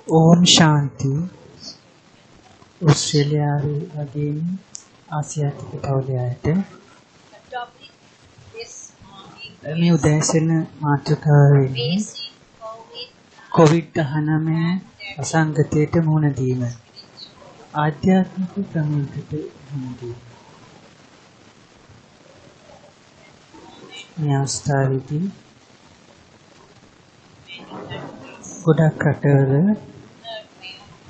ओम शांति ऑस्ट्रेलियाවේ වගේම ආසියාතික පවුලයට මේ උදෑසන මාතෘකාව වෙන්නේ COVID-19 අසංගතයට මුහුණ දීම ආධ්‍යාත්මික ක්‍රමයකට මුහුණ දීම මේ අවස්ථාවේදී ගොඩක් රටවල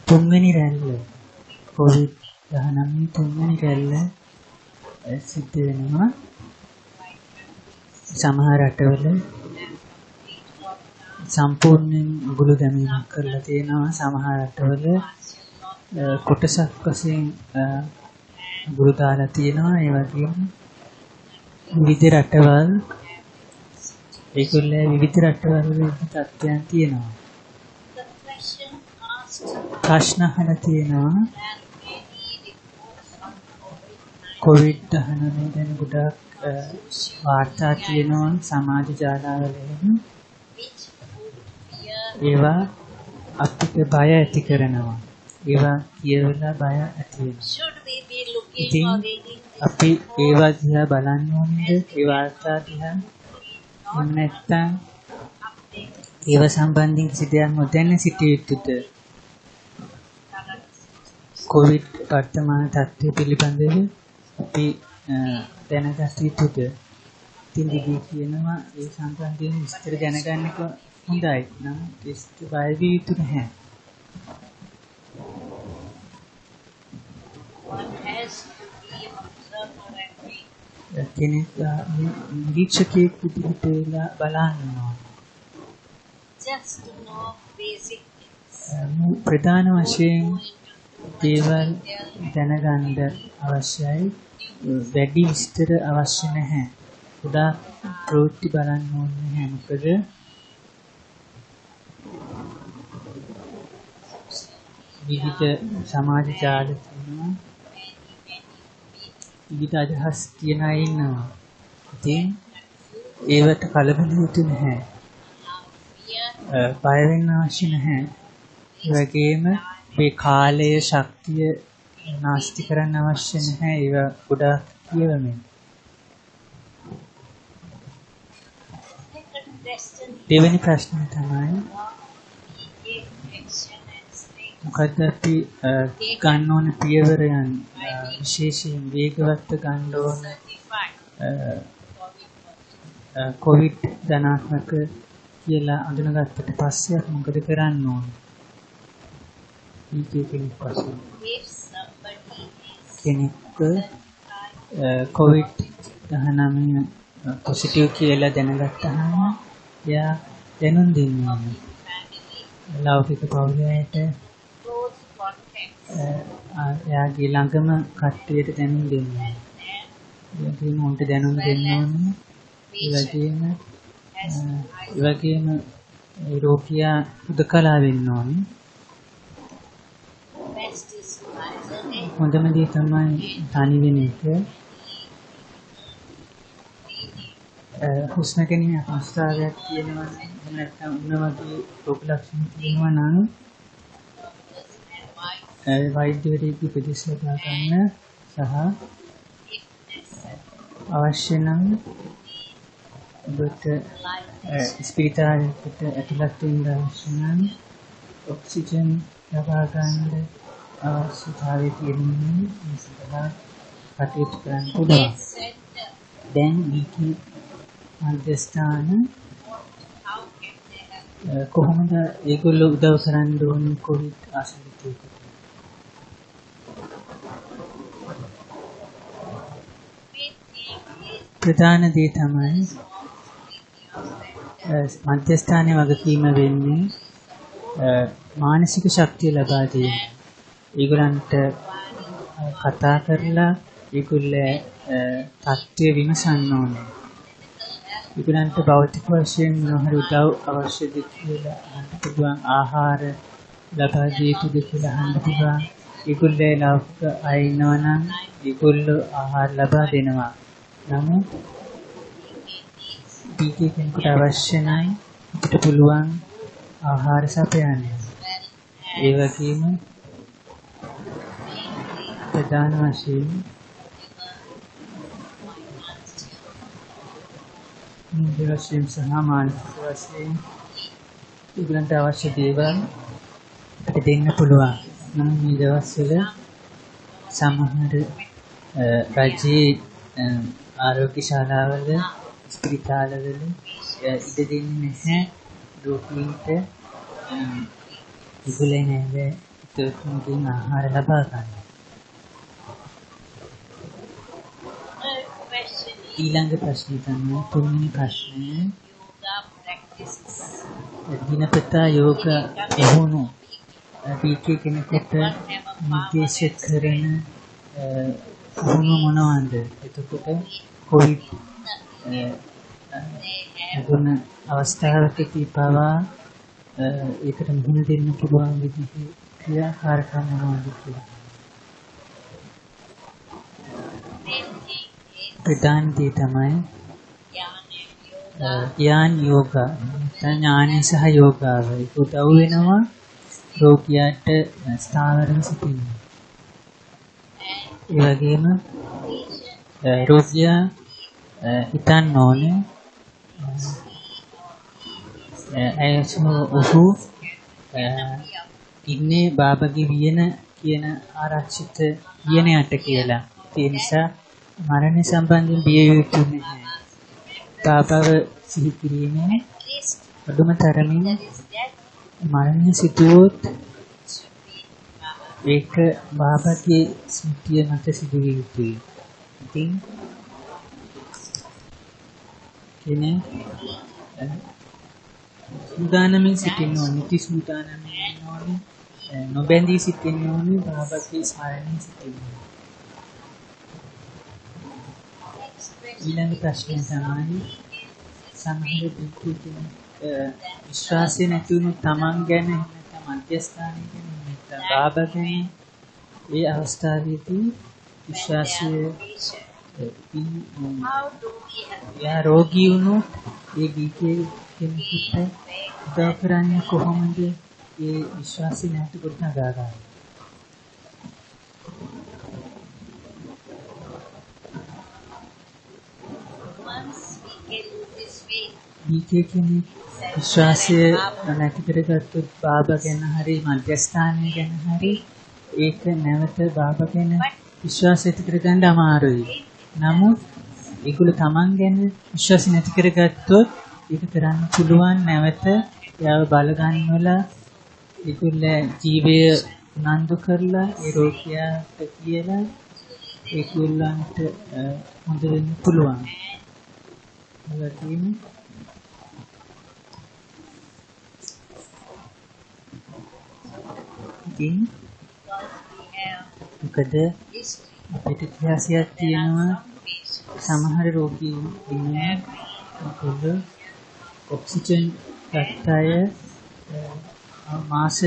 තුන්වෙනි රැල්ල COVID-19 තුන්වෙනි රැල්ල සිද්ධ වෙනවා. සමහර රටවල සම්පූර්ණයෙන් උගුළු දැමීමක් කරලා තියෙනවා. සමහර රටවල කොටසක් වශයෙන් උගුළු දාලා තියෙනවා. ඒ වගේම විවිධ රටවල් ඒකවල විවිධ රටවල විවිධ තත්ත්වයන් තියෙනවා. ප්‍රශ්න අහලා තියෙනවා COVID-19 ගැන ගොඩක් වාර්තා තියෙනවා සමාජ ජාලවල ඒවා අපිට බය ඇති කරනවා. ඒවා කියවලා බය ඇති වෙනවා. ඉතින් අපි ඒවා දිහා බලන්න ඕනේද? ඒ වාර්තා දිහා නැත්තම් ඒව සම්බන්ධයෙන් කිසි දෙයක් නොදැන සිටිය යුතුද? COVID වර්තමාන තත්ත්වය පිළිබඳව අපි දැනගත යුතුද? ඉතින් දිවි කියනවා ඒ සම්බන්ධයෙන් විස්තර දැනගන්න එක හොඳයි. නමුත් ඒත් බය වී යුතු නැහැ. කෙනෙක් නිරීක්ෂකයෙක් විදිහට වෙලා බලනවා. ප්‍රධාන වශයෙන් දේවල් දැනගන්න අවශ්‍යයි. වැඩි විස්තර අවශ්‍ය නැහැ. උදා ප්‍රවෘත්ති බලන්න ඕනේ නැහැ. මොකද විවිධ සමාජ ජාල තියෙනවා. විවිධ අදහස් කියන අය ඉන්නවා. ඉතින් ඒවට කලබල යුතු නැහැ. බය වෙන්න අවශ්‍ය නැහැ. ඒ වගේම මේ කාලයේ ශක්තිය නාස්ති කරන්න අවශ්‍ය නැහැ. ඒවා ගොඩාක් කියවමින්. දෙවෙනි ප්‍රශ්නය තමයි මොකද අපි ගන්න ඕන පියවරයන් විශේෂයෙන් වේගවත් ගන්න ඕන COVID ධනාත්මක කියලා අඳුනගත්තට පස්සේ මොකද කරන්න ඕන? කෙනෙක් COVID-19 පොසිටිව් කියලා දැනගත්තාම එයා දැනුම් දෙනවා. ලෞකික පවුලට එයාගේ ළඟම කට්ටියට දැනුම් දෙනවා. ඒකෙන් උන්ට දැනුම් දෙන්න ඕනේ. ඒ වගේම රෝගියා උදකලා වෙන්න ඕනේ. හොඳම දේ තමයි තනි වෙන එක. හුස්ම ගැනීම අවස්ථාවක් තියෙනවා නැත්නම් උන වගේ රෝග ලක්ෂණ තියෙනවා නම් වෛද්‍යවරයෙකුගේ උපදෙස් ලබා ගන්න සහ අවශ්‍ය නම් ඔබට ස්පිරිතාලයකට ඇතුළත් වෙන්න අවශ්‍ය නම් ඔක්සිජන් ලබා ගන්න අවශ්‍යතාවය තියෙනවා. ඒ සඳහා කටයුතු කරන්න පුළුවන්. දැන් මේකේ මධ්‍යස්ථාන කොහොමද ඒගොල්ලෝ උදව් කරන්න ඕනේ COVID ආශ්‍රිතයෙකුට? ප්‍රධාන දේ තමයි මධ්‍යස්ථානයේ වගකීම වෙන්නේ මානසික ශක්තිය ලබා දීම. ඒගොල්ලන්ට කතා කරලා ඒගොල්ලෝ තත්ත්වය විමසන්න ඕනේ. ඒගොල්ලන්ට භෞතික වශයෙන් මොනවාරි උදව් අවශ්‍යද කියලා අහන්න පුළුවන්. ආහාර ලබා දිය යුතුද කියලා අහන්න පුළුවන්. ඒගොල්ලෝ ලෞකික අය ඉන්නවා නම් ඒගොල්ලෝ ආහාර ලබා දෙනවා. නමුත් ඊගේ කෙනෙකුට අවශ්‍ය නැහැ අපිට පුළුවන් ආහාර සපයන්න. ඒ වගේම ප්‍රධාන වශයෙන් වශයෙන් සහ මානසික වශයෙන් ඒගොල්ලන්ට අවශ්‍ය දේවල් දෙන්න පුළුවන්. නම් මේ දවස්වල සමහර රජයේ ආරෝග්‍ය ශාලාවල ස්පිරිතාලවල ඉඩ දෙන්නේ නැහැ රෝගීන්ට ඉගුලේ නැහැ ඒකෙන් ආහාර ලබා ගන්න. ඊළඟ ප්‍රශ්නේ තමයි තුන්වෙනි ප්‍රශ්නය. දිනපතා යෝග වුණු පීකේ කෙනෙකුට නිර්දේශ කරන වුණු මොනවද? එතකොට කොවිඩ් ගුණ අවස්ථාවකදී පවා ඒකට මුහුණ දෙන්න පුළුවන් විදිහේ ක්‍රියාකාරකම් මොනවද කියලා. ප්‍රධාන දේ තමයි ඥාන යෝග. ඥානය සහ යෝගාව ඒක උදව් වෙනවා රෝගියාට ස්ථාවරව සිටින්න. ඒ වගේම රෝගියා හිතන්න ඕනේ ඔහු ඉන්නේ බාබගේ වියන කියන ආරක්ෂිත වියනයට කියලා. ඒ නිසා මරණය සම්බන්ධයෙන් බිය යුතු නැහැ. බාබව සිහි කිරීමෙන් අඩුම තරමින් මරණය සිදුවොත් ඒක බාබගේ ස්මෘතිය මත සිදු විය යුතුයි. ඉතින් කෙනෙක් සූදානමින් සිටින්න ඕනේ, නිති සූදානමින් ඉන්න ඕනේ, නොබැඳී සිටින්න ඕනේ, බාබගේ ස්මරණයෙන් සිටින්න ඕනේ. ඊළඟ ප්‍රශ්නය තමයි සමහර දුක්ඛිත විශ්වාසය නැති වුණු තමන් ගැන නැත්නම් මධ්‍යස්ථානය ගැන නැත්නම් බාබා ගැන ඒ අවස්ථාවේදී විශ්වාසය යා රෝගී වුණු ඒ දීකේ කෙනෙකුට උදව් කරන්නේ කොහොමද? ඒ විශ්වාසය නැති කොට නගා ගන්න. දීකේ කෙනෙක් විශ්වාසය නැති කරගත්තොත් බාබා ගැන හරි මධ්‍යස්ථානය ගැන හරි ඒක නැවත බාබා ගැන විශ්වාසය ඇති කරගන්න අමාරුයි. නමුත් ඒගොල්ලෝ තමන් ගැන විශ්වාසය නැති කරගත්තොත් ඒක කරන්න පුළුවන්. නැවත යාව බල ගන්නවලා ඒගොල්ලෝ ජීවය උනන්දු කරලා ඒ රෝගියාට කියලා ඒගොල්ලන්ට හොඳ වෙන්න පුළුවන්. ඒකෙන් මොකද අපිට ඉතිහාසයක් තියෙනවා සමහර රෝගීන් ඉන්නේ මොකද ඔක්සිජන් ගන්නය මාස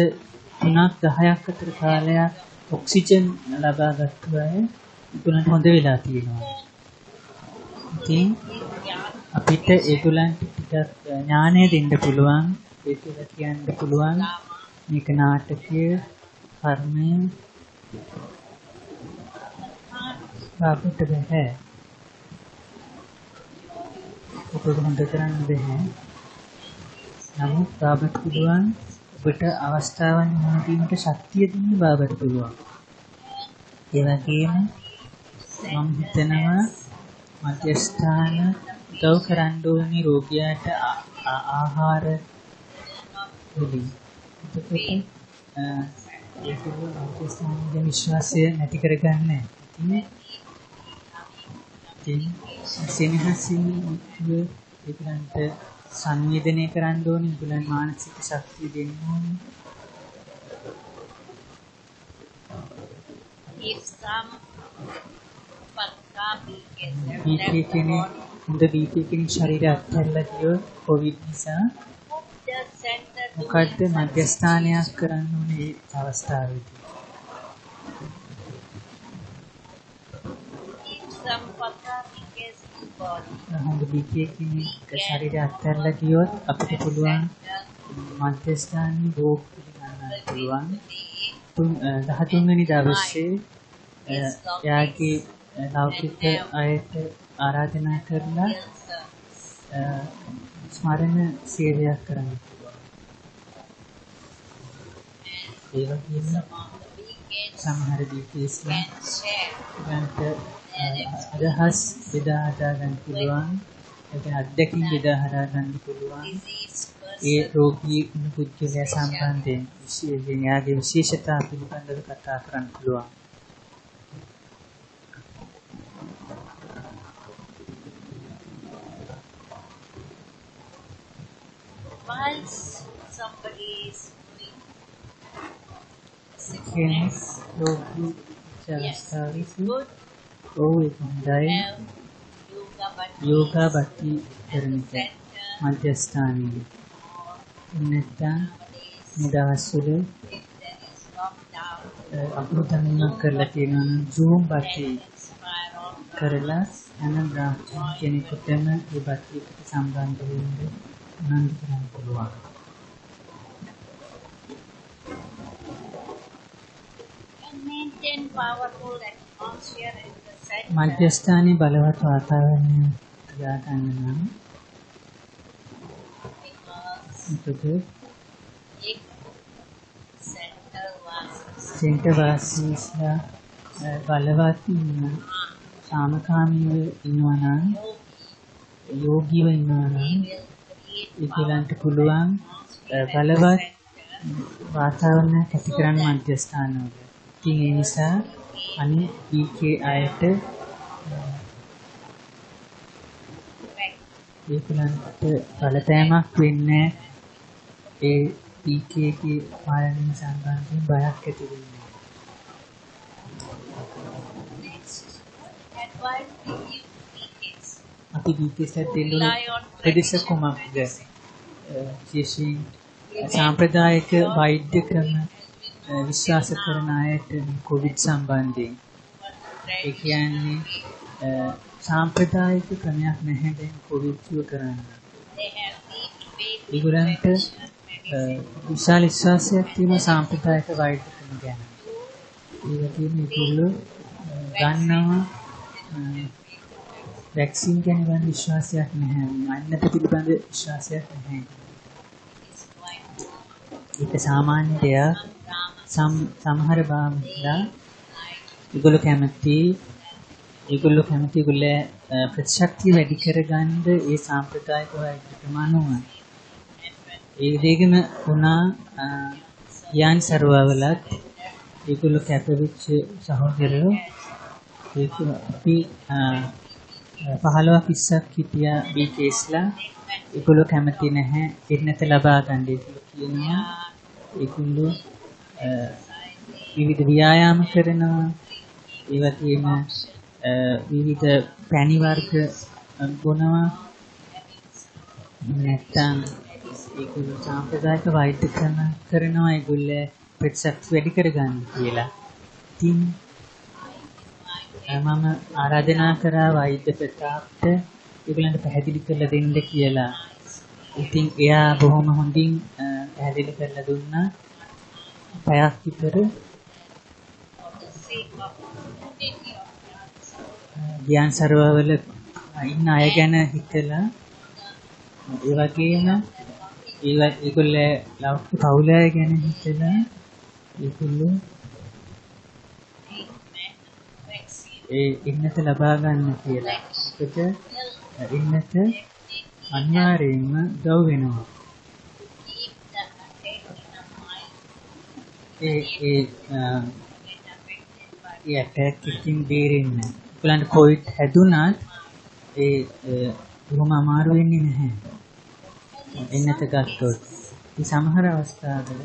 3ක් 10ක් අතර කාලයක් ඔක්සිජන් ලබා ගත්තා අය ඒගොල්ලන්ට හොඳ වෙලා තියෙනවා. ඉතින් අපිට ඒගොල්ලන්ට ටිකක් ඥානය දෙන්න පුළුවන්. ඒක කියන්න පුළුවන් මේක නාටකීය කර්මය අපිට බෑ. ඔබට හොඳ කරන්න බෑ. නමුත් බාබට පුළුවන් ඔබට අවස්ථාවන් මොනදීන්ට ශක්තිය දෙන්න බාබට පුළුවන්. ඒ වගේම මම හිතනවා මධ්‍යස්ථාන උදව් කරන්න ඕනේ රෝගියාට ආහාර වලින්. ඒක මධ්‍යස්ථානයේ විශ්වාසය නැති කරගන්න. ඉතින් සෙනෙහසින් ඒකට සංවේදනය කරන්න ඕනේ. ඒගොල්ලන් මානසික ශක්තිය දෙන්න ඕනේ. බීපී කෙනෙක් හොඳ බීපී කෙනෙක් ශරීරය අත්හැරලා ගියොත් කොවිඩ් නිසා මොකද්ද මධ්‍යස්ථානයක් කරන්න ඕනේ ඒ අවස්ථාවේදී? හොඳ බීපී කෙනෙක් ශරීරය අත්හැරලා ගියොත් අපිට පුළුවන් මධ්‍යස්ථානයේ රෝග පිළිගන්න. කරන්න පුළුවන්. 13 වෙනි දවසේ එයාගේ ලෞකික අයට ආරාධනා කරලා ස්මරණ සේවයක් කරන්න පුළුවන්. ඒ වගේම සමහර දීපේස්ලා ගන්ට අදහස් බෙදා හදා ගන්න පුළුවන්. ඒක අත්දැකීම් බෙදා හදා ගන්න පුළුවන්. ඒ රෝගී පුද්ගලයා සම්බන්ධයෙන් විශේෂයෙන් යාගේ විශේෂතා පිළිබඳව කතා කරන්න පුළුවන්. Once somebody is doing කෙනෙක් රෝගී අවස්ථාවේ good හොඳයි යෝගා බටි කරන එක මධ්‍යස්ථානයේ නැත්නම් නිදහස්වල අපුරුතනක් කරලා තියෙනවා නම් Zoom බටි කරලා අනන්ත කෙනෙකුටම ඒ බටි සම්බන්ධ වෙන්න උනන්දු කරන්න පුළුවන්. maintain powerful atmosphere in the center. මධ්‍යස්ථානයේ බලවත් වාතාවරණය තියාගන්න නම් මොකද සෙන්ටර් වාසීස්ලා බලවත් ඉන්න සාමකාමීව ඉන්නවා නම් යෝගීව ඉන්නවා නම් ඒගොල්ලන්ට පුළුවන් බලවත් වාතාවරණයක් ඇති කරන්න මධ්‍යස්ථානවල. ඉතින් ඒ නිසා අනිත් ඊකේ අයට ඒගොල්ලන්ට බලපෑමක් වෙන්නේ ඒ ඊකේගේ පාලනය සම්බන්ධයෙන් බයක් ඇති වෙන්නේ. අපි ඊකේට දෙන්න ප්‍රදේශ කුමක්ද? විශේෂයෙන් සාම්ප්‍රදායික වෛද්‍ය ක්‍රම විශ්වාස කරන අයට කොවිඩ් සම්බන්ධයෙන් ඒ කියන්නේ සාම්ප්‍රදායික ක්‍රමයක් නැහැ දැන් කොවිඩ් සුව කරන්න. ඒගොල්ලන්ට විශාල විශ්වාසයක් තියෙන සාම්ප්‍රදායික වෛද්‍ය ක්‍රම ගැන. ඒ වගේම ඒගොල්ලෝ ගන්නවා වැක්සින් ගැන ගන්න විශ්වාසයක් නැහැ. අන්නත පිළිබඳ විශ්වාසයක් නැහැ. ඒක සාමාන්‍ය දෙයක්. සමහර භාගලා ඒගොල්ලෝ කැමති ප්‍රතිශක්තිය වැඩි කරගන්න ඒ සාම්ප්‍රදායික වෛද්‍ය ක්‍රම අනුව ඒ දෙකම වුණා යන් සර්වවලත් ඒගොල්ලෝ කැපවිච්ච සහෝදරයෝ ඒක අපි 15ක් 20ක් හිටියා බී කේස්ලා ඒගොල්ලෝ කැමති නැහැ එන්නත ලබා ගන්න කියනවා. ඒගොල්ලෝ විවිධ ව්‍යායාම කරනවා. ඒ වගේම විවිධ පැණි වර්ග බොනවා. නැත්තම් ඒගොල්ලෝ සාම්ප්‍රදායික වෛද්‍ය ක්‍රම කරනවා. ඒගොල්ලෝ ප්‍රතිශක්ති වැඩි කරගන්න කියලා. ඉතින් මම ආරාධනා කරා වෛද්‍ය ප්‍රතාප්ට ඒගොල්ලන්ට පැහැදිලි කරලා දෙන්න කියලා. ඉතින් එයා බොහොම හොඳින් පැහැදිලි කරලා දුන්නා. පැයක් විතර ගියන් සරවවල ඉන්න අය ගැන හිතලා ඒ වගේම ඒගොල්ලෝ ලෞකික පවුලය ගැන හිතලා ඒගොල්ලෝ ඒ ඉන්නත ලබා ගන්න කියලා. ඒකට ඉන්නත අනිවාර්යයෙන්ම උදව් වෙනවා. ඒ ඇටැක් එකකින් බේරෙන්න. ඒගොල්ලන්ට කොවිඩ් හැදුනත් බොහොම අමාරු වෙන්නේ නැහැ. එන්නත ගත්තොත්. ඒ සමහර අවස්ථාවල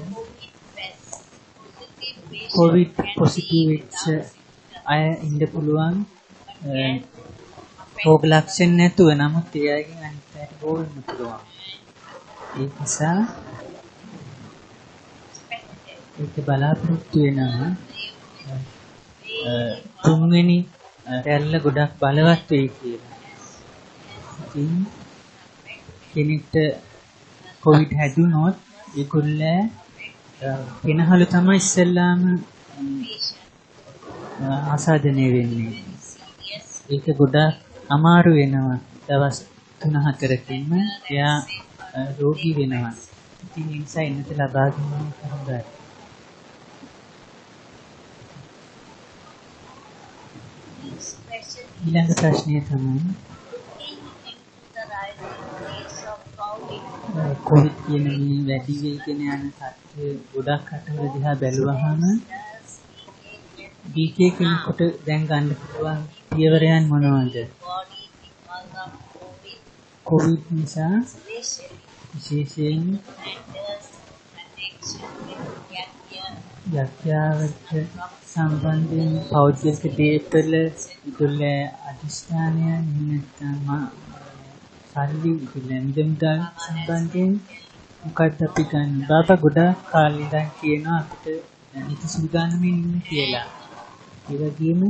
කොවිඩ් පොසිටිව් වෙච්ච අය ඉන්න පුළුවන් රෝග ලක්ෂණ නැතුව. නමුත් ඒ අයගෙන් අනිත් අයට බෝ වෙන්න පුළුවන්. ඒ නිසා ඒක බලාපොරොත්තු වෙනවා තුන්වෙනි රැල්ල ගොඩක් බලවත් වෙයි කියලා. ඉතින් කෙනෙක්ට කොවිඩ් හැදුනොත් ඒගොල්ලෝ පිනහළු තමයි ඉස්සෙල්ලාම ආසාදනය වෙන්නේ. ඒක ගොඩාක් අමාරු වෙනවා. දවස් 3-4කින්ම එයා රෝගී වෙනවා. ඉතින් ඒ නිසා එන්නත ලබා ගැනීම හොඳයි. ඊළඟ ප්‍රශ්නය තමයි කොවිඩ් කියන මේ වැඩි වෙගෙන යන තත්ත්වය ගොඩක් රටවල දිහා බැලුවහම BK කෙනෙකුට දැන් ගන්න පුළුවන් පියවරයන් මොනවද? කොවිඩ් නිසා විශේෂයෙන් යක්‍යාවට සම්බන්ධයෙන් පෞද්ගලික දේපල ඉදුල්ල අධිෂ්ඨානය නැත්නම් සල්ලි ඉදුල්ල සම්බන්ධයෙන් මොකක්ද අපි ගන්න? බාබා ගොඩාක් කාලේ ඉඳන් කියනවා අපිට නිති සූදානමින් ඉන්න කියලා. ඒ වගේම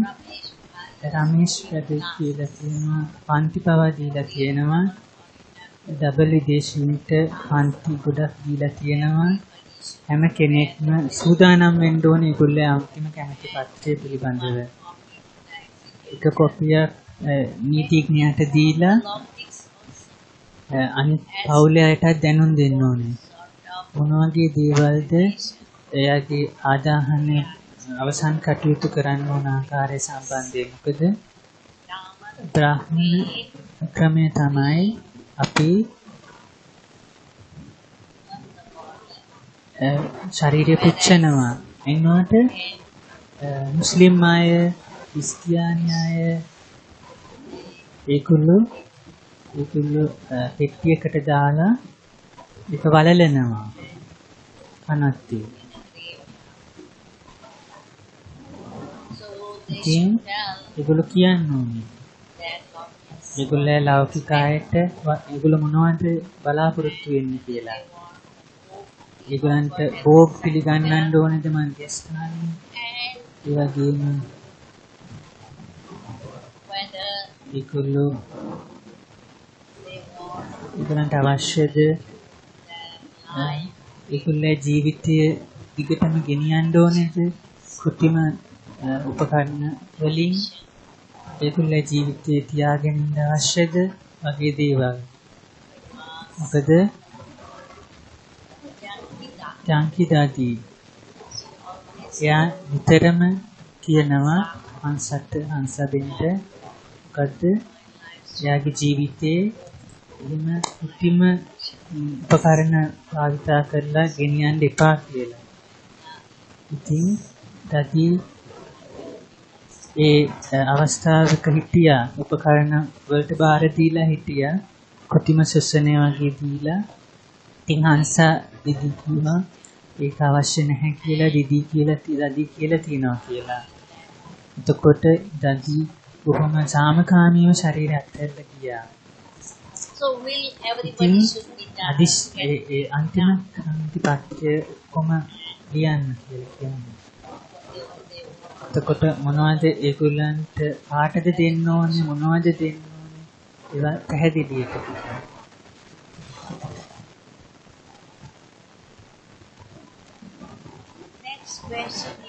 රමේෂ් පැදේ කියලා කියනවා පන්ති පවා දීලා තියෙනවා. ඩබල් විදේශීන්ට පන්ති ගොඩක් දීලා තියෙනවා. හැම කෙනෙක්ම සූදානම් වෙන්න ඕනේ ඒගොල්ලෝ අන්තිම කැමති පත්‍රය පිළිබඳව. එක කොපියක් නීතිඥයාට දීලා අනිත් පවුලේ අයටත් දැනුම් දෙන්න ඕනේ. මොන වගේ දේවල්ද එයාගේ ආදාහනය අවසන් කටයුතු කරන්න ඕන ආකාරය සම්බන්ධයෙන්. මොකද බ්‍රාහ්මණ ක්‍රමය තමයි අපි ශරීරය පුච්චනවා. එන්නවට මුස්ලිම් අය, ක්‍රිස්තියානි අය ඒගොල්ලෝ පෙට්ටියකට දාලා ඒක වලලනවා. අනත්ති. ඉතින් ඒගොල්ලෝ කියන්නේ ඒගොල්ලෝ ලෞකික අයට ඒගොල්ලෝ මොනවද බලාපොරොත්තු වෙන්නේ කියලා. ඒගොල්ලන්ට භෝග පිළිගන්නන්න ඕනේද මන්දිස්ථානේ? ඒ වගේම ඒගොල්ලන්ට අවශ්‍යද ඒගොල්ලේ ජීවිතය දිගටම ගෙනියන්න ඕනේද? කෘත්‍රිම උපකරණ වලින් ඒගොල්ලේ ජීවිතය තියාගෙන ඉන්න අවශ්‍යද? වගේ දේවල්. මොකද ජාන්කිදාදී එයා නිතරම කියනවා හංසබෙන්ට මොකද්ද එයාගේ ජීවිතේ එහෙම කෘත්‍රිම උපකරණ භාවිතා කරලා ගෙනියන්න එපා කියලා. ඉතින් දදී ඒ අවස්ථාවක හිටියා උපකරණ වලට බාර දීලා හිටියා කෘත්‍රිම ශ්වසනය වගේ දීලා. ඉතින් හංසා දිදි කිව්වා ඒක අවශ්‍ය නැහැ කියලා දදී කියලා තියනවා කියලා. එතකොට දදී බොහොම සාමකාමීව ශරීරය අත්හැරලා ගියා. So will everybody should be done. අන්තිම පත්‍ය කොම ලියන්න කියලා කියන්නේ. එතකොට මොනවද ඒගොල්ලන්ට පාටද දෙන්න ඕනේ මොනවද දෙන්න ඕනේ ඒවා පැහැදිලියට.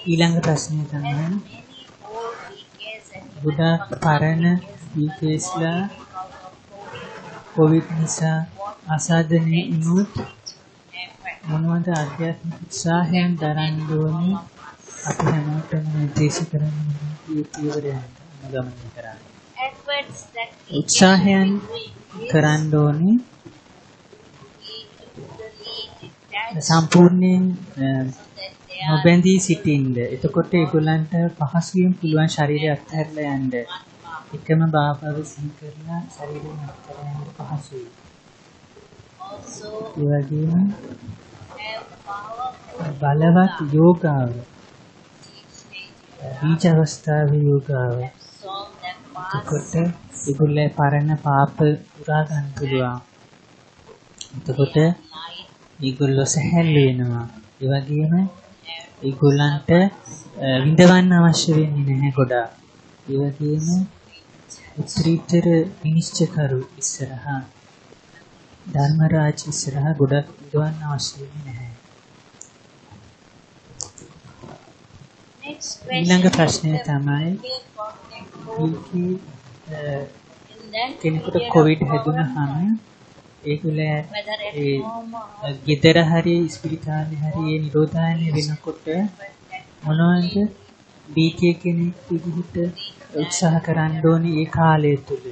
ඊළඟ ප්‍රශ්නය තමයි ගොඩාක් පරණ BKස්ලා කොවිඩ් නිසා අසාධනය වුණොත් මොනවද ආධ්‍යාත්මික උත්සාහයන් දරන්න ඕනේ? අපි හැමෝටම නිර්දේශ කරන්න පියවරයන් අනුගමනය කරන්න. උත්සාහයන් කරන්න ඕනේ සම්පූර්ණයෙන් නොබැඳී සිටින්න. එතකොට ඒගොල්ලන්ට පහසුවෙන් පුළුවන් ශරීරය අත්හැරලා යන්න. එකම බාබාව සිහි කරලා ශරීරයෙන් අත්හැරලා යන්න පහසුයි. ඒ වගේම බලවත් යෝගාව බීජ අවස්ථාවේ යෝගාව. එතකොට ඒගොල්ලේ පරණ පාප උරා ගන්න පුළුවන්. එතකොට ඒගොල්ලෝ සැහැල්ලු වෙනවා. ඒ වගේම ඒගොල්ලන්ට විඳවන්න අවශ්‍ය වෙන්නේ නැහැ ගොඩාක්. ඒ වගේම උත්තරීතර විනිශ්චයකරු ඉස්සරහා ධර්මරාජ ඉස්සරහා ගොඩක් විඳවන්න අවශ්‍ය වෙන්නේ නැහැ. ඊළඟ ප්‍රශ්නය තමයි කෙනෙකුට කොවිඩ් හැදුනහම ඒගොල්ලෝ ඒ ගෙදර හරි ස්පිරිතාලේ හරි ඒ නිරෝධායනය වෙනකොට මොනවද බීකේ කෙනෙක් විදිහට උත්සාහ කරන්න ඕනේ ඒ කාලය තුල?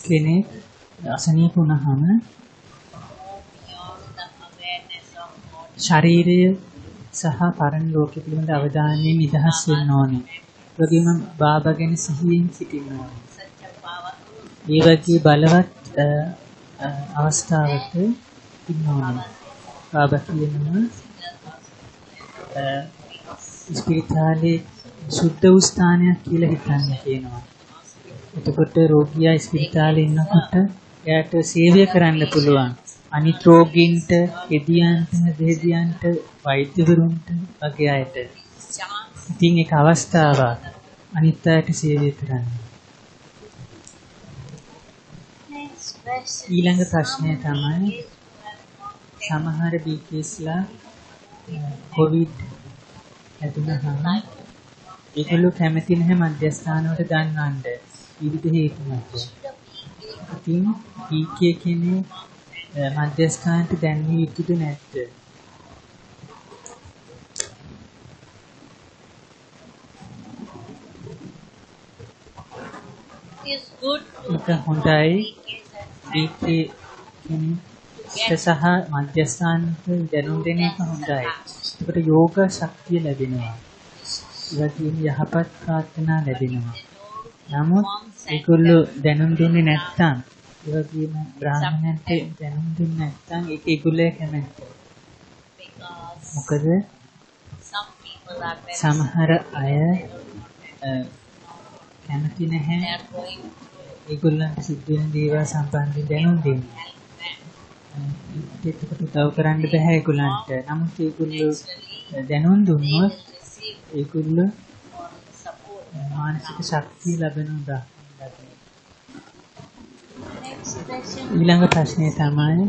කෙනෙක් අසනීප වුණාම ශරීරය සහ පරණ ලෝකෙ පිළිබඳ අවධානයෙන් නිදහස් වෙන්න ඕනේ. ඒ වගේම බාබා ගැන සිහියෙන් සිටින්න ඕනේ. ඒ වගේ බලවත් අවස්ථාවක ඉන්න ඕනේ. බාබා කියනවා ස්පිරිතාලේ සුද්ධ වූ ස්ථානයක් කියලා හිතන්න කියනවා. එතකොට රෝගියා ස්පිරිතාලේ ඉන්නකොට එයාට සේවය කරන්න පුළුවන්. අනිත් රෝගීන්ට, හෙදියන්ට, දෙහිදියන්ට, වෛද්‍යවරුන්ට වගේ අයට. ඉතින් ඒක අවස්ථාවක් අනිත් අයට සේවය කරන්න. ඊළඟ ප්‍රශ්නය තමයි සමහර බීකේස්ලා කොවිඩ් හැදුනහම ඒගොල්ලෝ කැමති නැහැ මධ්‍යස්ථානවලට ගන්නවන්න විවිධ හේතු මත. ඉතින් බීකේ කෙනෙක් මධ්‍යස්ථානට දැන්විය යුතුද නැද්ද? ඒක හොඳයි. බීකේ කෙනෙක් සහ මධ්‍යස්ථානට දැනුම් දෙන එක හොඳයි. ඒකට යෝග ශක්තිය ලැබෙනවා. ඒ වගේම යහපත් ප්‍රාර්ථනා ලැබෙනවා. නමුත් ඒගොල්ලෝ දැනුම් දුන්නේ නැත්නම් ඒ වගේම බ්‍රාහ්මණයන්ට දැනුම් දුන්නේ නැත්නම් ඒක ඒගොල්ලෝ කැමැත්ත. මොකද සමහර අය කැමති නැහැ ඒගොල්ලන්ට සිද්ධ වෙන දේවල් සම්බන්ධයෙන් දැනුම් දෙන්න. ඒකට උදව් කරන්න බෑ ඒගොල්ලන්ට. නමුත් ඒගොල්ලෝ දැනුම් දුන්නොත් ඒගොල්ලෝ මානසික ශක්තිය ලැබෙනවා. ඊළඟ ප්‍රශ්නය තමයි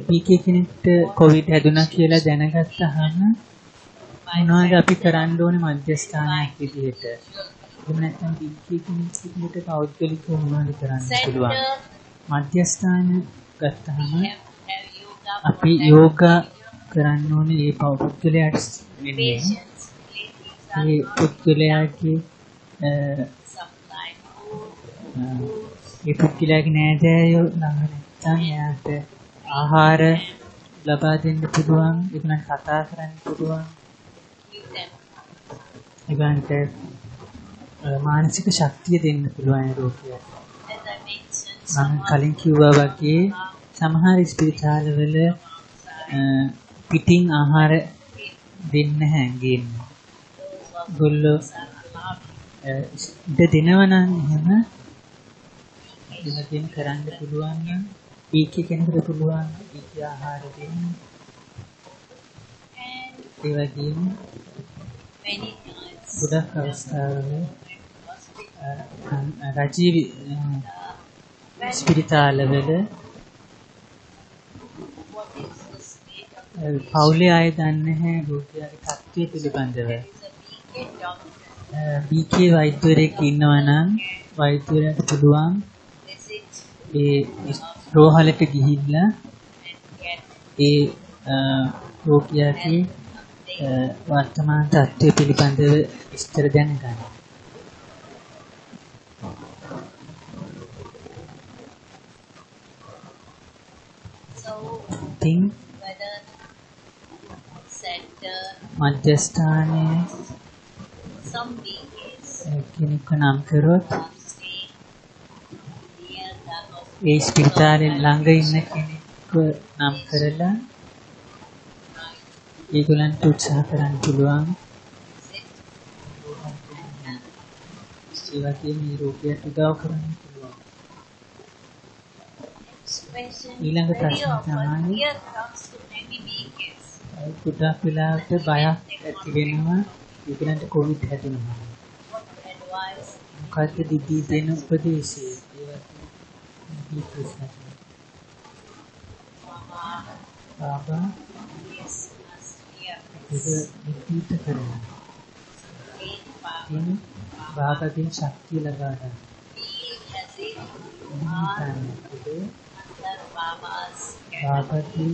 පීකේ කෙනෙක්ට කොවිඩ් හැදුනා කියලා දැනගත්තාම මොනවද අපි කරන්න ඕනේ මධ්‍යස්ථානයක් විදිහට? එහෙම නැත්නම් පීකේ කෙනෙක් විදිහට පෞද්ගලිකව මොනවද කරන්න පුළුවන්? මධ්‍යස්ථාන ගත්තාම අපි යෝගා කරන්න ඕනේ ඒ පුද්ගලයාට නෙමෙයි. ඒ පුද්ගලයාගේ ඒ පුද්ගලයාගේ නෑදෑයෝ ළඟ නැත්නම් එයාට ආහාර ලබා දෙන්න පුළුවන්, ඒගොල්ලන් කතා කරන්න පුළුවන්. ඒගොල්ලන්ට මානසික ශක්තිය දෙන්න පුළුවන් රෝගියාට. මම කලින් කිව්වා වගේ සමහර ස්පිරිතාලවල පිටින් ආහාර දෙන්න හැංගෙන්න. ගොල්ලෝ දෙනවා නම් එහෙම දෙන්න කරන්න පුළුවන් නම් පීකේ කෙනෙකුට පුළුවන් පීකේ ආහාර දෙන්න. ඒ වගේම ගොඩක් අවස්ථාවල රජීවි ස්පිරිතාලවල පවුලේ අය දන්නේ නැහැ රෝගියාගේ තත්ත්වය පිළිබඳව. බීකේ වෛද්‍යවරයෙක් ඉන්නවා නම් වෛද්‍යවරයාට පුළුවන් ඒ රෝහලට ගිහිල්ලා ඒ රෝගියාගේ වර්තමාන තත්ත්වය පිළිබඳව විස්තර දැනගන්න. ඉතින් මධ්‍යස්ථානයේ කෙනෙක්ව නම් කරොත් ඒ ස්පිරිතාලේ ළඟ ඉන්න කෙනෙක්ව නම් කරලා ඒගොල්ලන්ට උත්සාහ කරන්න පුළුවන්. ඒ වගේම මේ රෝගියාට උදව් කරන්න පුළුවන්. ඊළඟ ප්‍රශ්න තමයි ගොඩක් වෙලාවට බයක් ඇති වෙනවා ඒගොල්ලන්ට කොවිඩ් හැදුනම. මොකක්ද දිදී දෙන උපදේශය? ඒ වගේ बाबा is us here. ඒක විපීත කරනවා. Great power. ඉතින් බාබාගෙන් ශක්තිය ලබා ගන්න. Feel as if you හිතන්නේ under Baba's care. බාබාගේ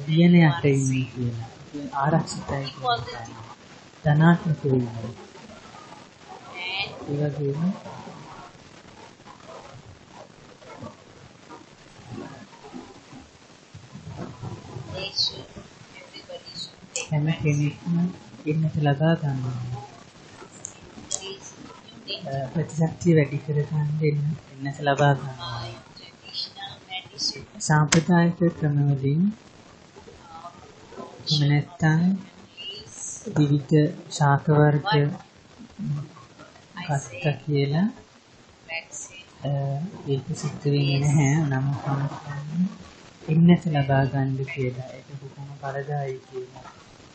වියන යට ඉන්නේ කියලා. ඒ ආරක්ෂිතයි කියලා. ධනාත්මක වෙනවා. And ඒ වගේම they should, everybody should take හැම කෙනෙක්ම ඉන්නට ලබා ගන්නවා. these unique ප්‍රතිශක්තිය වැඩි කර ගන්න ඉන්නට ලබා ගන්නවා. by traditional medicine. සාම්ප්‍රදායික ක්‍රමවලින් එහෙම නැත්නම් Please, විවිධ ශාක වර්ග I ගත්තා say කියලා vaccine. ඒක සිද්ධ වෙන්නේ නැහැ. නමුත් ඉන්නට ලබා ගන්න කියලා ඒක කොහොම පරදායි කියලා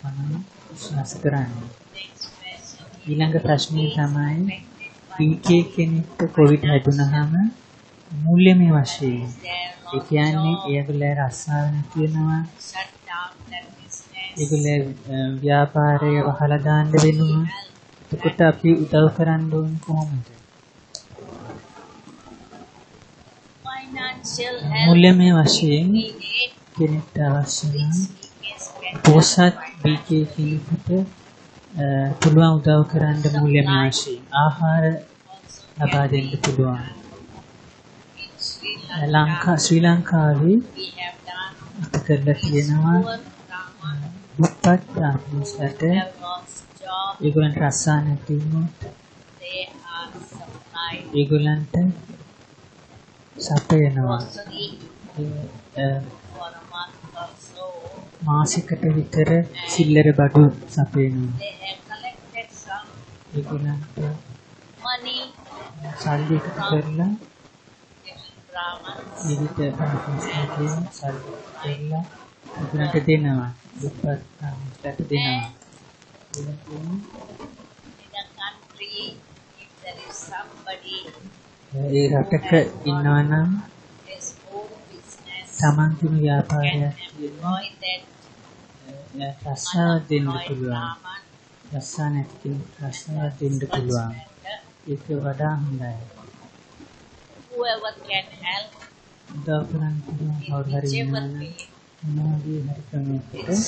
මම විශ්වාස කරන්නේ. Next question. ඊළඟ ප්‍රශ්නේ තමයි PK කෙනෙක්ට කොවිඩ් හැදුනහම මූල්‍යමය වශයෙන් There ඒ කියන්නේ ඒගොල්ලෝ රස්සාව නැති වෙනවා, shut down that business. ඒගොල්ලෝ ව්‍යාපාරය වහලා දාන්න වෙනවා. එතකොට අපි උදව් කරන්න ඕනේ කොහොමද? Financial help මූල්‍යමය වශයෙන් we need, කෙනෙක්ට අවශ්‍ය නම් which we can spend පොසත් BK කෙනෙකුට පුළුවන් උදව් කරන්න මූල්‍යමය වශයෙන් ආහාර also ලබා දෙන්න පුළුවන්. in Sri Lanka. ශ්‍රී ලංකාවේ We have done අපි කරලා තියෙනවා poor Brahman දුප්පත් බ්‍රාහ්මණයන්ට have lost job. ඒගොල්ලන්ට රස්සා නැති වුණොත් They are supplied ඒගොල්ලන්ට සපයනවා. grocery A, for a month or so. මාසිකට විතර සිල්ලර බඩු සපයනවා. They have collected some ඒගොල්ලන්ට money සල්ලි එකතු කරලා different Brahmins. විවිධ ප්‍රතිষ্ঠাනවලින් සල්ලි කරලා ඒගොල්ලන්ට දෙනවා. දුප්පත් බ්‍රාහ්මණයන්ට දෙනවා. In a country, if there is somebody ඒ රටක ඉන්නවා නම් has own business තමන්ගේම can ව්‍යාපාරයක් තියෙනවා. employ that රස්සාව දෙන්න unemployed පුළුවන්. Brahman රස්සා නැති කෙනෙක් රස්සාව දෙන්න much පුළුවන්. better. ඒක වඩා හොඳයි. Whoever can help උදව් කරන්න පුළුවන් in කවුරු හරි whichever ඉන්නවා way, මොනවාගේ හරි ක්‍රමයකට it's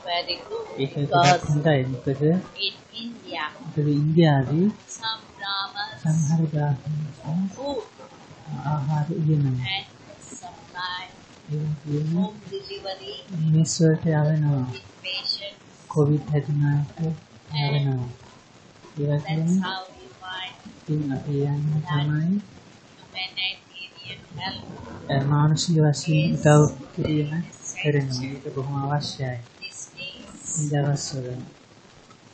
very good ඒක ගොඩක් because හොඳයි. මොකද in India, ඉන්දියාවේ some Brahmins සමහර බ්‍රාහ්මණයන් food ආහාර ඉගෙනවා. and supply ඒ වගේම home delivery මිනිස් වලට යවනවා. with patients. කොවිඩ් හැදුනාට යවනවා. ඒ වගේම That's how we find ඉතින් අපි යන්නේ තමයි humanitarian help මානසික වශයෙන් උදව් කිරීම කරනවා. ඒක බොහොම අවශ්‍යයි. these days. මේ දවස්වල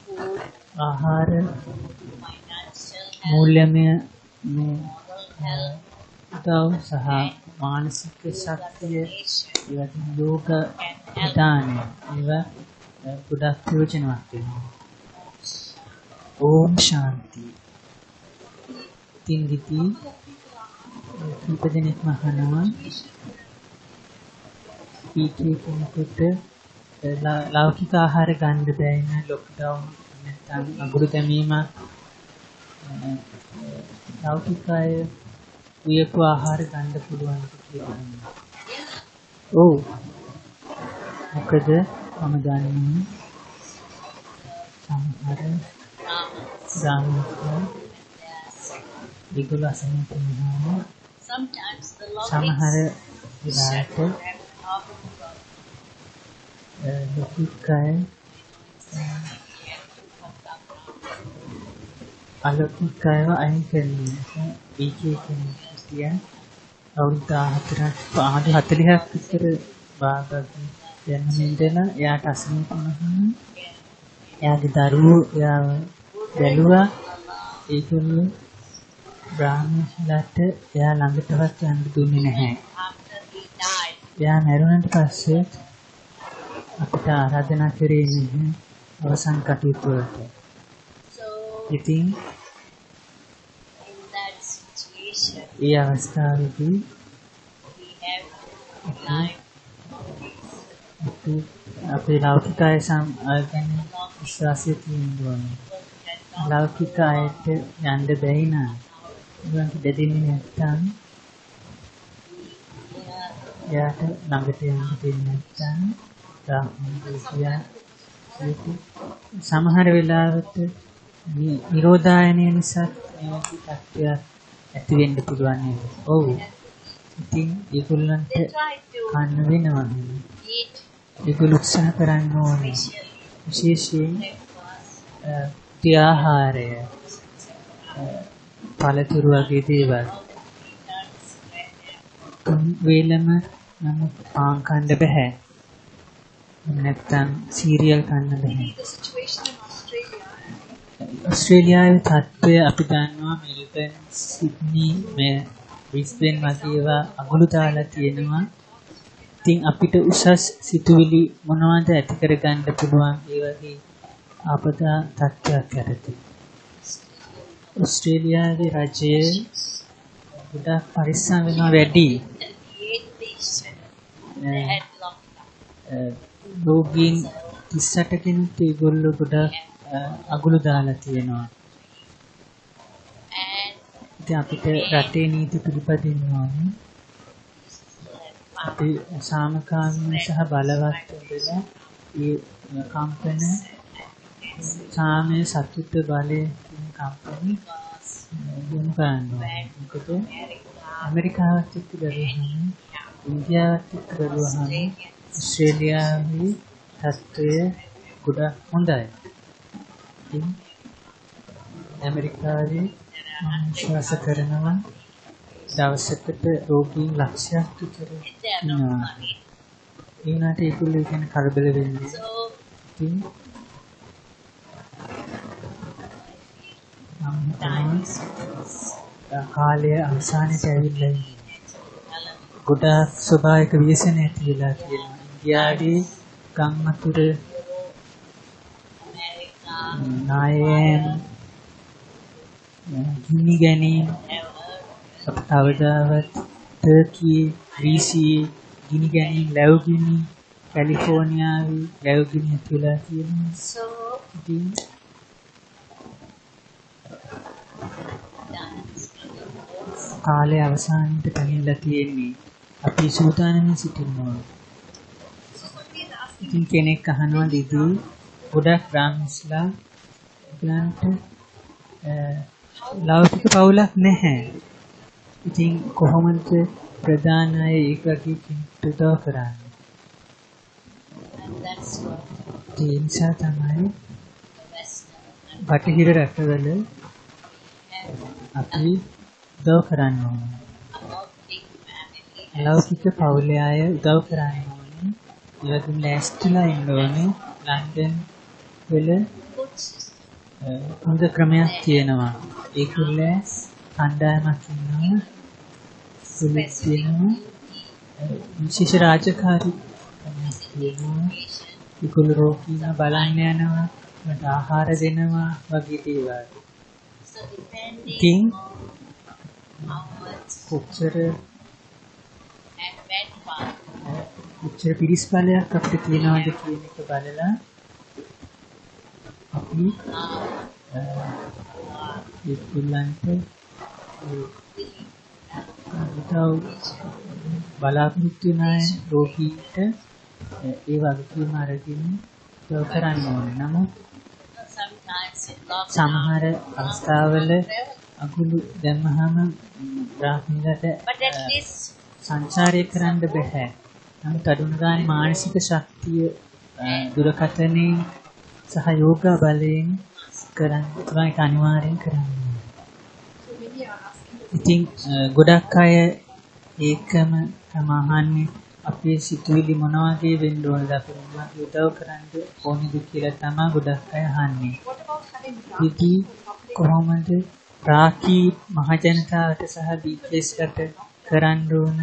Food, ආහාර financial help, මූල්‍යමය මේ moral help, උදව් සහ මානසික ශක්තිය nation ඒ වගේම යෝග දානය ඒවා ගොඩක් ප්‍රයෝජනවත් වෙනවා. ඕම් ශාන්ති. තින්දිති කීප දෙනෙක්ම අහනවා PK කෙනෙකුට ලෞකික ආහාර ගන්න බැහැ න ලොක්ඩවුන් නැත්නම් අඟුරු දැමීමක් ලෞකික අය උයපු ආහාර ගන්න පුළුවන් කියලා. ඔව්. මොකද මම දන්නේ සමහර ගාමිකයෝ ඒගොල්ලෝ අසනීප වෙනවා. sometimes the සමහර logics shut විලාට them off from ලෞකික අය අලෞකික අයව අයින් කරනවා. PK කෙනෙක් කියන අවුරුදු 40ක් විතර බාගදී යන්න ඉඳලා එයාට අසනීප වුණාම එයාගේ දරුවෝ එයාව බැලුවා. ඒකනේ බ්‍රාහ්මණයන්ට එයා ළඟටවත් යන්න දුන්නේ නැහැ. after he died. එයා මැරුණාට පස්සේ අපිට ආරාධනා කරේ නැහැ අවසන් කටයුතු වලට. So ඉතින් in that situation, ඒ අවස්ථාවේදී we have to rely on this අපේ ලෞකික අය ගැන විශ්වාසය තියෙනවා. ලෞකික අයට යන්න බැයි නා. ඒගොල්ලන්ට දෙදින්නේ නැත්තම් යාට ළඟට යන්න දෙන්නේ නැත්තම් රාහුලියා සමහර වෙලාවට නිරෝධායනය නිසා මේ තත්ත්වයක් ඇති වෙන්න පුළුවන් නේද? ඔව්. ඉතින් ඒගොල්ලන්ට කන්න වෙනවා. ඒගොල්ලෝ උත්සාහ කරන්න ඕනේ. විශේෂයෙන් ආහාරය, පළතුරු වගේ දේවල්. වේලම නම් පාන් කන්න බෑ. නැත්තම් සීරියල් කන්න බෑ. ඔස්ට්‍රේලියාවේ තත්ත්වය අපි දන්නවා මෙල්බන්, සිඩ්නි, මේ බ්‍රිස්බේන් වගේ ඒවා අගලු දාලා තියෙනවා. ඉතින් අපිට උසස් සිතුවිලි මොනවද ඇති කරගන්න පුළුවන් ඒ වගේ ආපදා තත්ත්වයක් යටතේ. ඔස්ට්‍රේලියාවේ රජය ගොඩක් පරිස්සම් වෙනවා වැඩි. රෝගීන් 38 කෙනෙක් ඒගොල්ලෝ ගොඩක් අගුළු දාලා තියෙනවා. ඉතින් අපිට රටේ නීති පිළිපදින්න ඕනේ. අපි සාමකාමී සහ බලවත් වෙලා මේ කම්පන සාමයේ සතුට බලයේ කම්පන දුම් කරනවා. මොකද ඇමරිකාවත් එක්ක බැලුවහම, ඉන්දියාවත් එක්ක බැලුවහම ඔස්ට්‍රේලියාවේ තත්ත්වය ගොඩක් හොඳයි. ඉතින් ඇමරිකාවේ විශ්වාස කරනවා දවසකට රෝගීන් ලක්ෂයක් විතර ඉන්නවා. ඒ වුණාට ඒගොල්ලෝ ගැන කලබල වෙන්නේ. ඉතින් කාලය අවසානයේ ඇවිල්ලා ගොඩාක් ස්වභාවික ව්‍යසන ඇති වෙලා තියෙනවා. ඉන්දියාවේ ගම්මතුර නායම් ගිනි ගැනීම තවදාවත් ටර්කි, ග්‍රීසියේ ගිනි ගැනීම, ලැබුගිනි, කැලිෆෝනියාවේ ලැබුගිනි ඇති වෙලා තියෙනවා. ඉතින් කාලය අවසානයේ පැමිණලා තියෙන්නේ. අපි සූදානම් සිටිනවා. ඉතින් කෙනෙක් අහනවා දිදී ගොඩක් බ්‍රාහ්මණස්ලා ගලන්ට ලෞකික පවුලක් නැහැ. ඉතින් කොහොමද ප්‍රධාන අය ඒක වගේ උදව් කරන්නේ? ඒ නිසා තමයි බටහිර රටවල අපි උදව් කරන්න ඕනේ. ලෞකික පවුලේ අය උදව් කරන්න ඕනේ. ඒ වගේම ලෑස්තිලා ඉන්න ඕනේ. ලන්ඩන් වල හොඳ ක්‍රමයක් තියෙනවා. ඒකවල කණ්ඩායමක් ඉන්නවා. සුලිත් තියෙනවා. විශේෂ රාජකාරී තියෙනවා. ඒගොල්ලෝ රෝගීන් බලන්න යනවා. මට ආහාර දෙනවා වගේ දේවල්. ඉතින් කොච්චර පිරිස් බලයක් අපිට තියෙනවද කියන එක බලලා අපි ඒගොල්ලන්ට බලාපොරොත්තු වෙන රෝගීන්ට ඒ වගකීම අරගෙන උදව් කරන්න ඕනේ. නමුත් සමහර අවස්ථාවල අගුළු දැම්මහම බ්‍රාහ්මණයට සංචාරය කරන්න බෑ. නමුත් අඳුනගාන මානසික ශක්තිය දුරකථනයේ සහ යෝගා බලයෙන් කරන්න පුළුවන්. ඒක අනිවාර්යෙන් කරන්න ඕනේ. ඉතින් ගොඩක් අය ඒකම තමහන්නේ අපේ සිතුවිලි මොන වගේ වෙන්න ඕනද, අපි මොනවද උදව් කරන්න ඕනද කියලා තමයි ගොඩක් අය අහන්නේ. ඉතින් කොහොමද රාකී මහජනතාවට සහ බීචස්කට කරන්න ඕන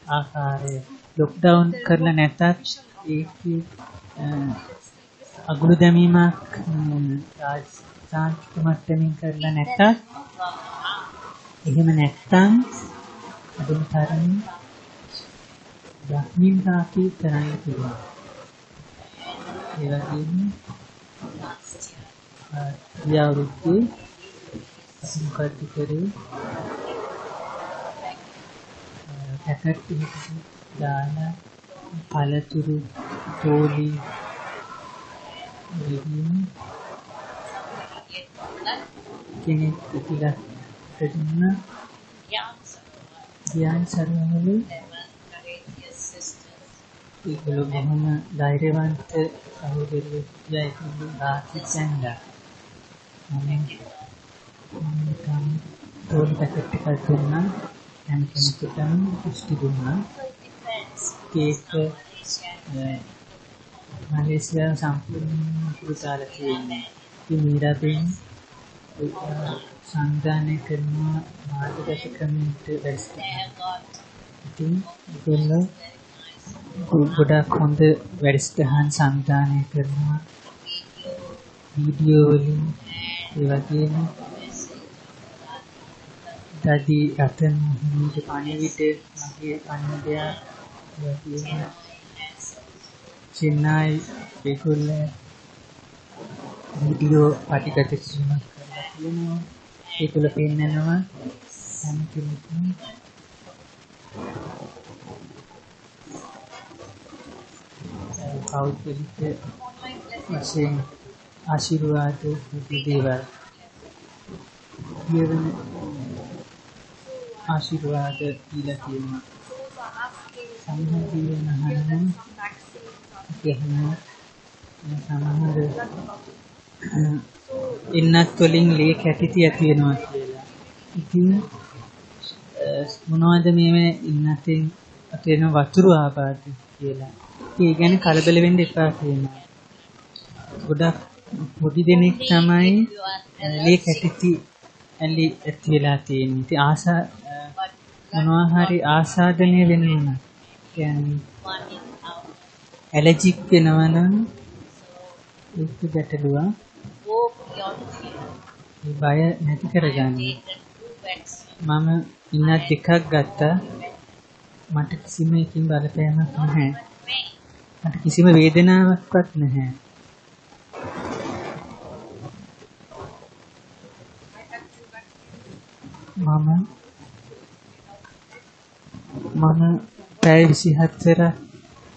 ආකාරය ලොක්ඩවුන් කරලා නැතත් ඒකේ අගුළු දැමීමක් රාජ්‍ය මට්ටමින් කරලා නැතත් එහෙම නැත්තම් අදුම තරමින් බ්‍රහ්මින් රාකී කරන්න පුළුවන්. ඒ වගේම last year. ගිය අවුරුද්දේ අපි මොකක්ද කරේ පැකට් එකකට දාලා පළතුරු තෝලි විදින කෙනෙක් ඉතිලා දෙන්න ඥාන සරණවල ඒගොල්ලෝ බොහොම ධෛර්යවන්ත සහෝදරයෝ කියලා ඒගොල්ලෝ ආසිතෙන්දා මම තෝලි පැකට් එකක් දුන්නා හැම කෙනෙකුටම පුස්ති දුන්නා ඒක මලේසියා සම්පූර්ණ පුරුතාල තියෙනවා ඉතින් මීරාබෙන් සංගායනා කරන මාර්ගදර්ශකමින්ට වැඩසටහන් ඉතින් ඒගොල්ලෝ ගොඩක් හොඳ වැඩසටහන් සංගායනා කරනවා වීඩියෝ වලින් ඒ වගේම දඩි රතන හිමිගේ පණිවිඩ මගේ පණිවිඩය ඒ වගේම චෙන්නයි ඒගොල්ලෝ වීඩියෝ පටිගත කිරීමක් කරලා තියෙනවා ඒගොල්ලෝ පෙන්නනවා හැම කෙනෙක්ම කෞතුලික වශයෙන් ආශිර්වාද දේවල් කියවන ආශිර්වාද දීලා තියෙනවා සමහර ජීවන හරන එහෙම සමහර ඉන්නත් වලින් ලේ කැටිති ඇති වෙනවා කියලා. ඉතින් මොනවද මේ ඉන්නතෙන් ඇති වෙන වතුරු ආබාධ කියලා. ඒ ගැන කලබල වෙන්න එපා කියනවා. ගොඩක් පොඩි දෙනෙක් තමයි ලේ කැටිති ඇලි ඇති වෙලා තියෙන්නේ. ඉතින් ආසා මොනවා හරි ආසාදනය වෙනවා. කියන්නේ ඇලර්ජික් වෙනවා නම් ඒක ගැටලුවක්. ඒ බය නැති කරගන්න. මම ඉන්නත් එකක් ගත්තා. මට කිසිම එකකින් බලපෑමක් නැහැ. මට කිසිම වේදනාවක්වත් නැහැ. මම පැය 24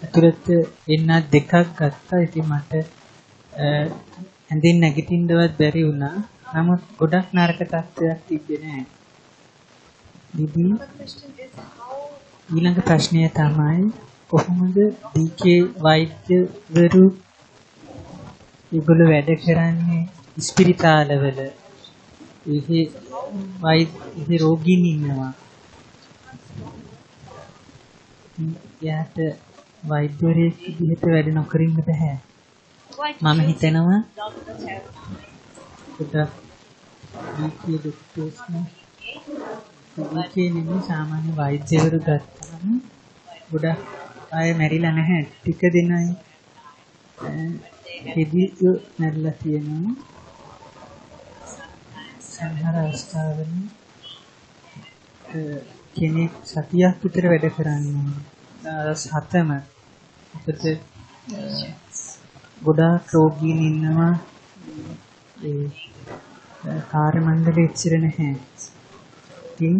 ඇතුළත එන්නත් දෙකක් ගත්තා. ඉතින් මට ඇඳින් නැගිටින්නවත් බැරි වුණා. නමුත් ගොඩක් නරක තත්ත්වයක් තිබ්බේ නැහැ. ඉතින් ඊළඟ ප්‍රශ්නය තමයි කොහොමද දීකේ වෛද්‍යවරු ඒගොල්ලෝ වැඩ කරන්නේ ස්පිරිතාලවල. ඒ රෝගීන් ඉන්නවා. යාට වෛද්‍යවරයෙක් විදිහට වැඩ නොකරින්න බෑ. මම හිතනවා ගොඩක් දීකේ ડોක්ටර්ස්ලා දීකේ නෙමෙයි සාමාන්‍ය වෛද්‍යවරු ගත්තාම ගොඩක් අය මැරිලා නැහැ. ටික දෙනයි හිදියෝ මැරිලා තියෙනවා. සමහර අවස්ථාවල කෙනෙක් සතියක් විතර වැඩ කරන්නේ. හතම අපිට ගොඩාක් රෝගීන් ඉන්නවා. ඒ කාර්ය මණ්ඩලෙ ඉච්චර නැහැ. ඉතින්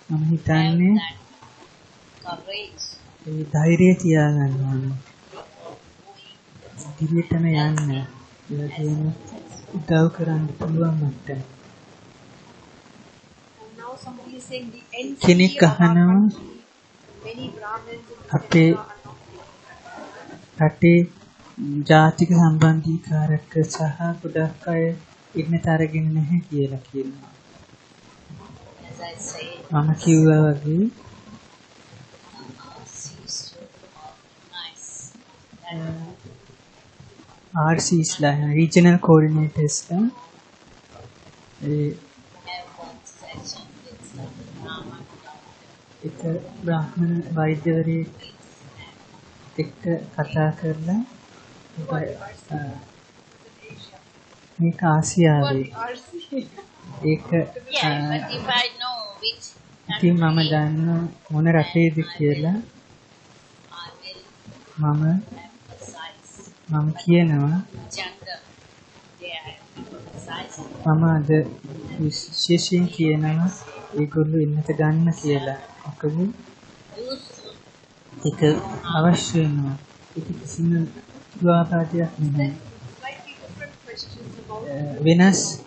මම හිතන්නේ ඒ ධෛර්යය තියාගන්න ඕනේ. ඉදිරියටම යන්න. ඒකෙන් උදව් කරන්න පුළුවන් මට. කෙනෙක් අහනවා අපේ රටේ ජාතික සම්බන්ධීකාරක සහ ගොඩක් අය ඉන්න තරගෙන නැහැ කියලා කියනවා. මම කිව්වා වගේ RCsලා regional coordinatorsලා එක බ්‍රාහ්මණ වෛද්‍යවරයෙක් එක්ක කතා කරලා මේක ආසියාවේ ඒක ඉතින් මම දන්න මොන රටේද කියලා මම මම කියනවා gender. They are emphasizing. මම අද විශේෂයෙන් කියනවා ඒගොල්ලෝ ඉන්නත ගන්න කියලා. මොකද ඒක අවශ්‍ය වෙනවා. ඒක කිසිම දුආපාදයක් නෙමෙයි. වෙනස්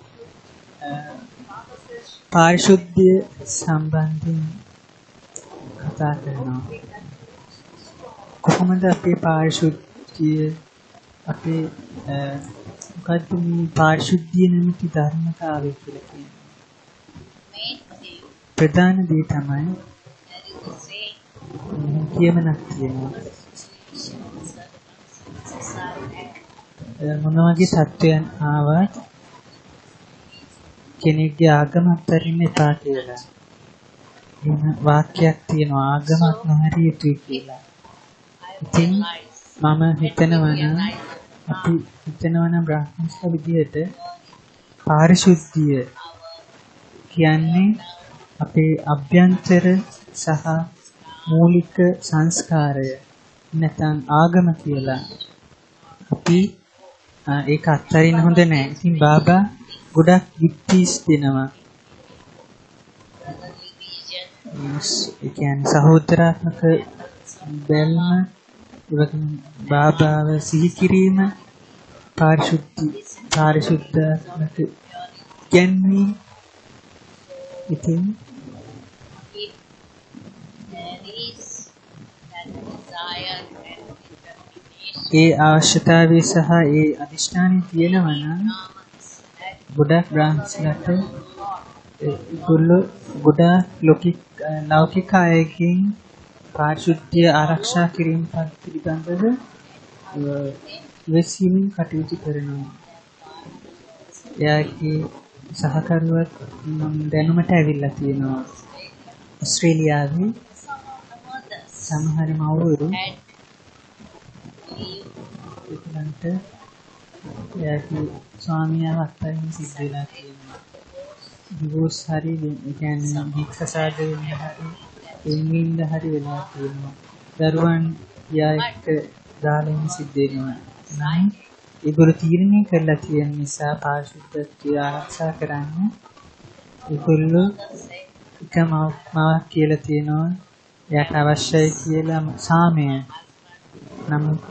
පාරිශුද්ධිය සම්බන්ධයෙන් කතා කරනවා. කොහොමද අපේ පාරිශුද්ධිය අපේ මොකද්ද මේ පාරිශුද්ධිය නැමැති ධර්මතාවය කියලා කියන්නේ? ප්‍රධාන දේ තමයි කියමනක් තියෙනවා. මොන වගේ සත්‍යයන් ආවත් කෙනෙක්ගේ ආගම අත්හරින්න එපා කියලා. එහෙම වාක්‍යයක් තියෙනවා ආගමක් නොහැරිය යුතුයි කියලා. ඉතින් මම හිතනවා නම් අපි හිතනවා නම් බ්‍රහ්මස්ත විදියට පාරිශුද්ධිය කියන්නේ අපේ අභ්‍යන්තර සහ මූලික සංස්කාරය නැත්නම් ආගම කියලා. අපි ඒක අත්හරින්න හොඳ නැහැ. ඉතින් බාබා ගොඩක් යුක්තිස් දෙනවා. ඒ කියන්නේ සහෝදරාත්මක බැල්ම බාබාව සිහි කිරීම පාරිශුද්ධාත්මක කියන්නේ ඉතින් ඒ අවශ්‍යතාවය සහ ඒ අදිෂ්ඨානය තියෙනවා නම් ගොඩක් බ්‍රාහ්මණයන්ට ඒගොල්ලෝ ගොඩක් ලෞකික අයකින් පාරිශුද්ධිය ආරක්ෂා කිරීම පිළිබඳව ඉවසීමෙන් කටයුතු කරනවා. එයාගේ සහකරුවක් දැනුමට ඇවිල්ලා තියෙනවා. ඕස්ට්‍රේලියාවේ සමහර මව්වරු ඒකට එයාගේ ස්වාමියාව අත්හරින්න සිද්ධ වෙලා තියෙනවා. ඩිවෝස් හරි කියන්නේ වික්ෂසාද වෙන්න හරි එන්නින්ද හරි වෙලා තියෙනවා. දරුවන් යා එක්ක දාලා ඉන්න සිද්ධ වෙනවා. නම් ඒගොල්ලෝ තීරණය කරලා තියෙන නිසා පාරිශුද්ධත්වය ආරක්ෂා කරන්න ඒගොල්ලෝ එකම මාවක් කියලා තියෙනවා. එයාට අවශ්‍යයි කියලා සාමය. නමුත්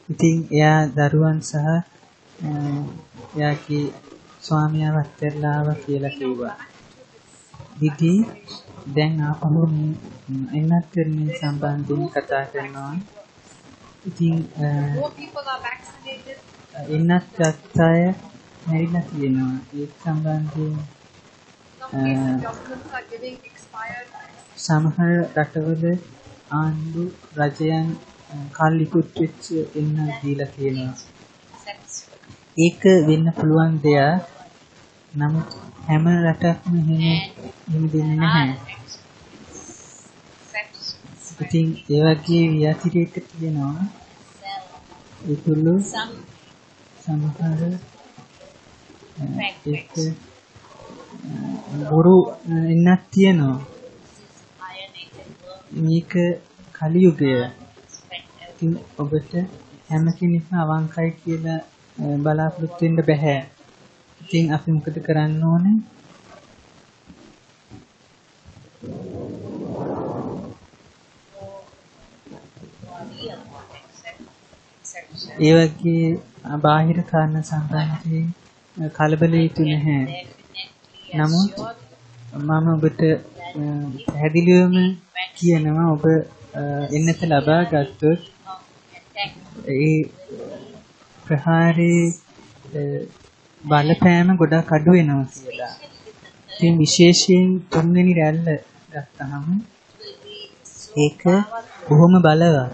ඉතින් එයා දරුවන් සහ එයාගේ ස්වාමියාව අත්හැරලා ආවා කියලා කිව්වා. දිදී දැන් ආපහු එන්නත් කරන්නේ සම්බන්ධයෙන් කතා කරනවා. ඉතින් එන්නත් ගත්ත අය මැරිලා තියෙනවා. ඒක සම්බන්ධයෙන් සමහර රටවල ආණ්ඩු රජයන් කල්ලිකුත් වෙච්ච එන්න දීලා තියෙනවා. ඒක වෙන්න පුළුවන් දෙයක්. නමුත් හැම රටක්ම එහෙම දෙන්නේ නැහැ. ඉතින් ඒ වගේ ව්‍යතිරේක තියෙනවා. ඒගොල්ලෝ සමහර ඒක බොරු එන්නක් තියෙනවා. මේක කලියුගය. ඉතින් ඔබට හැම කෙනෙක්ම අවංකයි කියලා බලාපොරොත්තු වෙන්න බෑ. ඉතින් අපි මොකද කරන්න ඕනේ? ඒ වගේ බාහිර කාරණා සම්බන්ධයෙන් කලබල යුතු නැහැ. නමුත් මම ඔබට පැහැදිලිවම කියනවා ඔබ එන්නත ලබා ගත්තොත් ඒ ප්‍රහාරේ බලපෑම ගොඩක් අඩු වෙනවා කියලා. ඉතින් විශේෂයෙන් තුන්වෙනි රැල්ල ගත්තහම ඒක බොහොම බලවත්.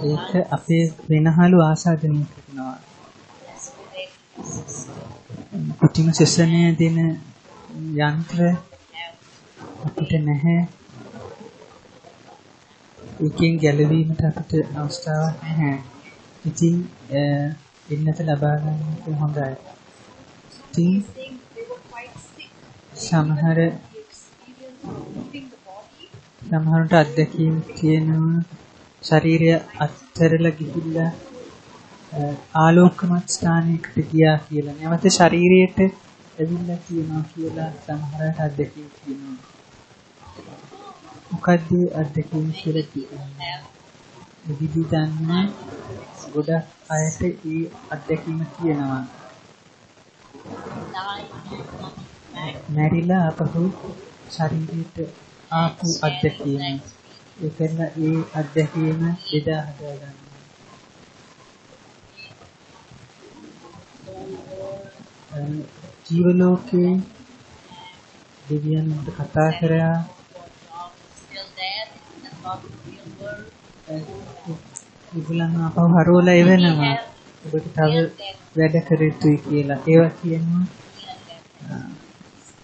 ඒක අපේ වෙනහළු ආසාදනය කරනවා. කුටිම සෙසනය දෙන යන්ත්‍ර අපිට නැහැ. ඒකෙන් ගැලවීමට අපිට අවස්ථාවක් නැහැ. ඉතින් එන්නත ලබා ගන්න හොඳයි. ඉතින් සමහර සමහරට අත්දැකීම් තියෙනවා ශරීරය අත්හැරලා ගිහිල්ලා ආලෝකමත් ස්ථානයකට ගියා කියලා. නැවත ශරීරයට ඇවිල්ලා තියෙනවා කියලා සමහරට අත්දැකීම් තියෙනවා. මොකද්ද අත්දැකීම් කියලා කියන්නේ? විවිධ දන්නේ ගොඩක් අයට ඒ අත්දැකීම තියෙනවා. මැරිලා අපහු ශරීරයට ආපු අත්දැකීම. ඒකෙන් ඒ අත්දැකීම බෙදා හදා ගන්න. ජීව ලෝකේ දෙවියන් කතා කරා ඉගලන් අපව හරවලා එවෙනවා. ඔබට තව වැඩ කර යුතුයි කියලා. ඒවා කියනවා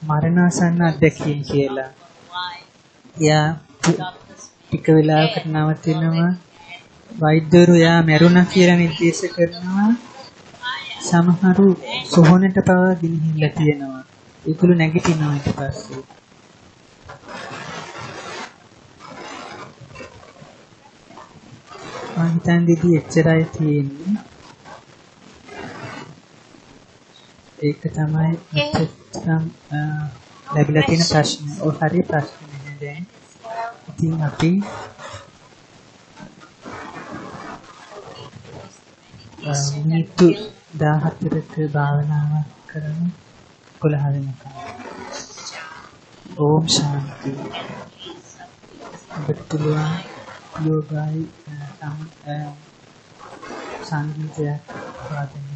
මරණාසන්න අත්දැකීම් කියලා. එයා ටික වෙලාවකට නවතිනවා. වෛද්‍යවරු එයා මැරුණා කියලා නිර්දේශ කරනවා. සමහරු සොහොනට පවා ගිනිහිල්ලා තියෙනවා. ඒගොල්ලෝ නැගිටිනවා ඊට පස්සේ. මම හිතන්නේ එච්චරයි තියෙන්නේ. ඒක තමයි මම ලැබිලා තියෙන ප්‍රශ්න. ඔය හරි ප්‍රශ්න නේ දැන්. ඉතින් අපි මිනිත්තු 14ක භාවනාවක් කරමු. 11 වෙනකම්. ඕම් ශාන්ති. ඔබට පුළුවන් යෝගයි සංගීතයක් වාදනය